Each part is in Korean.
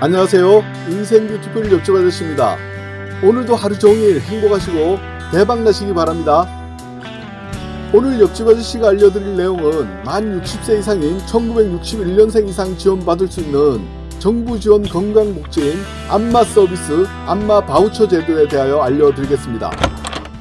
안녕하세요. 인생 뷰티풀 옆집 아저씨입니다. 오늘도 하루 종일 행복하시고 대박 나시기 바랍니다. 오늘 옆집 아저씨가 알려드릴 내용은 만 60세 이상인 1961년생 이상 지원받을 수 있는 정부 지원 건강복지인 안마 서비스 안마 바우처 제도에 대하여 알려드리겠습니다.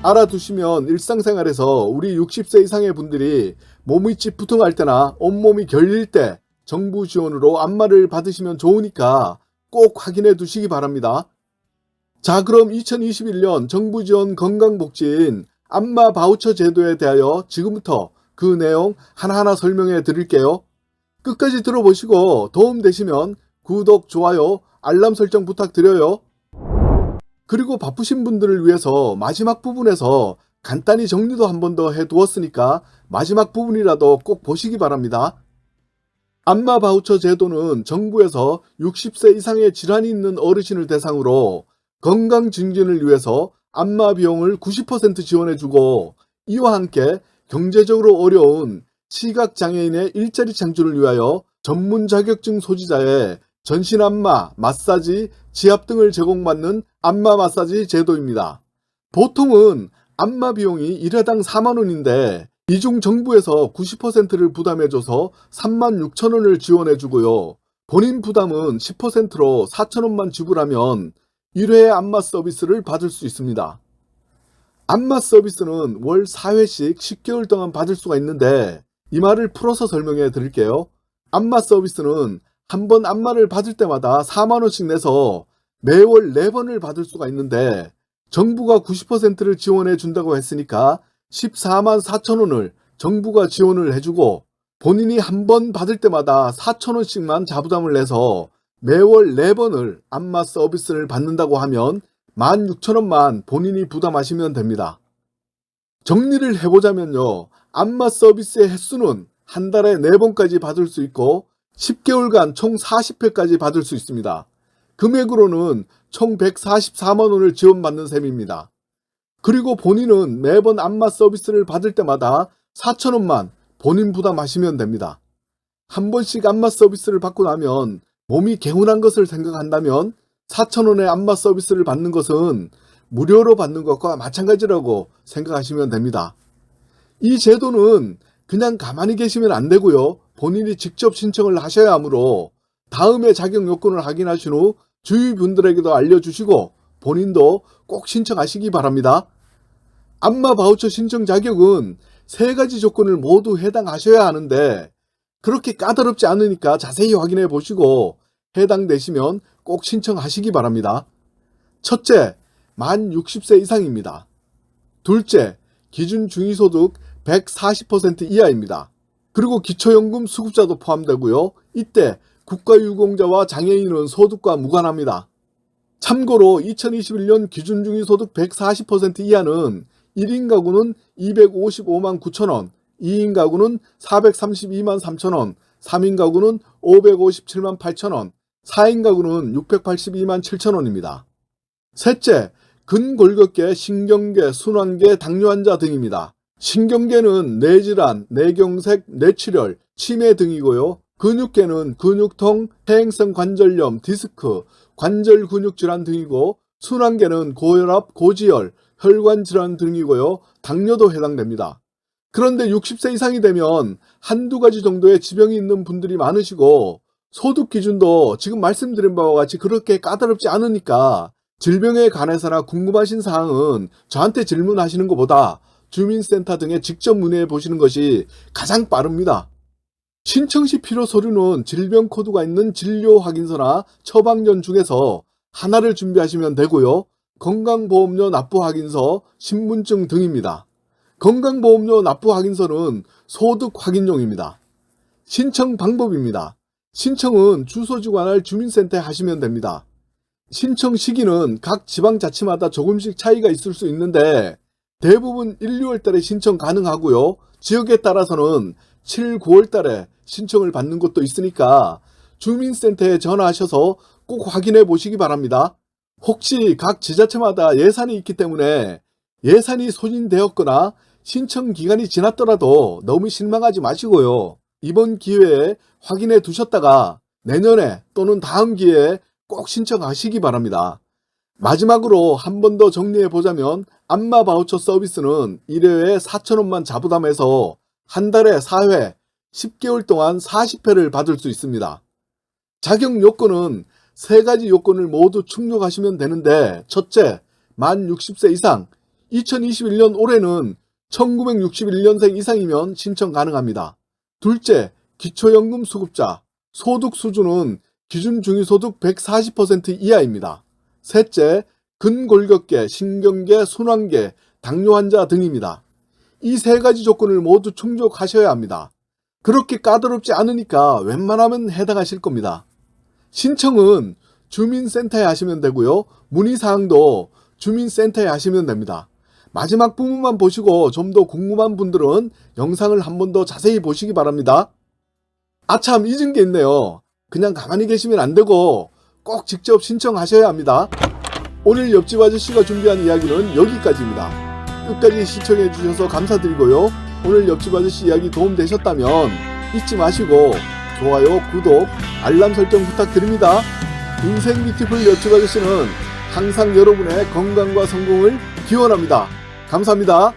알아두시면 일상생활에서 우리 60세 이상의 분들이 몸이 찌뿌둥할 때나 온몸이 결릴 때 정부 지원으로 안마를 받으시면 좋으니까 꼭 확인해 두시기 바랍니다. 자, 그럼 2021년 정부 지원 건강복지인 안마 바우처 제도에 대하여 지금부터 그 내용 하나하나 설명해 드릴게요. 끝까지 들어보시고 도움되시면 구독, 좋아요, 알람 설정 부탁드려요. 그리고 바쁘신 분들을 위해서 마지막 부분에서 간단히 정리도 한 번 더 해두었으니까 마지막 부분이라도 꼭 보시기 바랍니다. 안마 바우처 제도는 정부에서 60세 이상의 질환이 있는 어르신을 대상으로 건강 증진을 위해서 안마 비용을 90% 지원해주고, 이와 함께 경제적으로 어려운 시각장애인의 일자리 창출을 위하여 전문 자격증 소지자의 전신 안마, 마사지, 지압 등을 제공받는 안마 마사지 제도입니다. 보통은 안마 비용이 1회당 4만원인데 이 중 정부에서 90%를 부담해줘서 36,000원을 지원해주고요. 본인 부담은 10%로 4,000원만 지불하면 1회 안마 서비스를 받을 수 있습니다. 안마 서비스는 월 4회씩 10개월 동안 받을 수가 있는데, 이 말을 풀어서 설명해 드릴게요. 안마 서비스는 한 번 안마를 받을 때마다 4만원씩 내서 매월 4번을 받을 수가 있는데, 정부가 90%를 지원해 준다고 했으니까 14만 4천원을 정부가 지원을 해주고, 본인이 한 번 받을 때마다 4천원씩만 자부담을 내서 매월 4번을 안마 서비스를 받는다고 하면 16,000원만 본인이 부담하시면 됩니다. 정리를 해보자면요, 안마 서비스의 횟수는 한 달에 4번까지 받을 수 있고 10개월간 총 40회까지 받을 수 있습니다. 금액으로는 총 144만원을 지원받는 셈입니다. 그리고 본인은 매번 안마 서비스를 받을 때마다 4,000원만 본인 부담하시면 됩니다. 한 번씩 안마 서비스를 받고 나면 몸이 개운한 것을 생각한다면 4,000원의 안마 서비스를 받는 것은 무료로 받는 것과 마찬가지라고 생각하시면 됩니다. 이 제도는 그냥 가만히 계시면 안 되고요, 본인이 직접 신청을 하셔야 하므로 다음에 자격 요건을 확인하신 후 주위 분들에게도 알려주시고 본인도 꼭 신청하시기 바랍니다. 안마 바우처 신청 자격은 3가지 조건을 모두 해당하셔야 하는데, 그렇게 까다롭지 않으니까 자세히 확인해 보시고 해당되시면 꼭 신청하시기 바랍니다. 첫째, 만 60세 이상입니다. 둘째, 기준 중위소득 140% 이하입니다. 그리고 기초연금 수급자도 포함되고요. 이때 국가유공자와 장애인은 소득과 무관합니다. 참고로 2021년 기준 중위소득 140% 이하는 1인 가구는 255만 9천원, 2인 가구는 432만 3천원, 3인 가구는 557만 8천원, 4인 가구는 682만 7천원입니다. 셋째, 근골격계, 신경계, 순환계, 당뇨 환자 등입니다. 신경계는 뇌질환, 뇌경색, 뇌출혈, 치매 등이고요. 근육계는 근육통, 퇴행성 관절염, 디스크, 관절 근육 질환 등이고, 순환계는 고혈압, 고지혈, 혈관 질환 등이고요. 당뇨도 해당됩니다. 그런데 60세 이상이 되면 한두 가지 정도의 지병이 있는 분들이 많으시고, 소득 기준도 지금 말씀드린 바와 같이 그렇게 까다롭지 않으니까 질병에 관해서나 궁금하신 사항은 저한테 질문하시는 것보다 주민센터 등에 직접 문의해 보시는 것이 가장 빠릅니다. 신청 시 필요 서류는 질병 코드가 있는 진료 확인서나 처방전 중에서 하나를 준비하시면 되고요. 건강보험료 납부 확인서, 신분증 등입니다. 건강보험료 납부 확인서는 소득 확인용입니다. 신청 방법입니다. 신청은 주소지 관할 주민센터에 하시면 됩니다. 신청 시기는 각 지방자치마다 조금씩 차이가 있을 수 있는데 대부분 1, 2월 달에 신청 가능하고요. 지역에 따라서는 7, 9월 달에 신청을 받는 곳도 있으니까 주민센터에 전화하셔서 꼭 확인해 보시기 바랍니다. 혹시 각 지자체마다 예산이 있기 때문에 예산이 소진되었거나 신청 기간이 지났더라도 너무 실망하지 마시고요. 이번 기회에 확인해 두셨다가 내년에 또는 다음 기회에 꼭 신청하시기 바랍니다. 마지막으로 한 번 더 정리해 보자면 안마 바우처 서비스는 1회에 4,000원만 자부담해서 한 달에 4회, 10개월 동안 40회를 받을 수 있습니다. 자격 요건은 3가지 요건을 모두 충족하시면 되는데, 첫째, 만 60세 이상, 2021년 올해는 1961년생 이상이면 신청 가능합니다. 둘째, 기초연금 수급자, 소득 수준은 기준 중위소득 140% 이하입니다. 셋째, 근골격계, 신경계, 순환계, 당뇨 환자 등입니다. 이 3가지 조건을 모두 충족하셔야 합니다. 그렇게 까다롭지 않으니까 웬만하면 해당하실 겁니다. 신청은 주민센터에 하시면 되고요. 문의사항도 주민센터에 하시면 됩니다. 마지막 부분만 보시고 좀 더 궁금한 분들은 영상을 한 번 더 자세히 보시기 바랍니다. 아참, 잊은 게 있네요. 그냥 가만히 계시면 안 되고 꼭 직접 신청하셔야 합니다. 오늘 옆집 아저씨가 준비한 이야기는 여기까지입니다. 끝까지 시청해 주셔서 감사드리고요. 오늘 옆집 아저씨 이야기 도움되셨다면 잊지 마시고 좋아요, 구독, 알람 설정 부탁드립니다. 인생 뷰티풀 옆집 아저씨는 항상 여러분의 건강과 성공을 기원합니다. 감사합니다.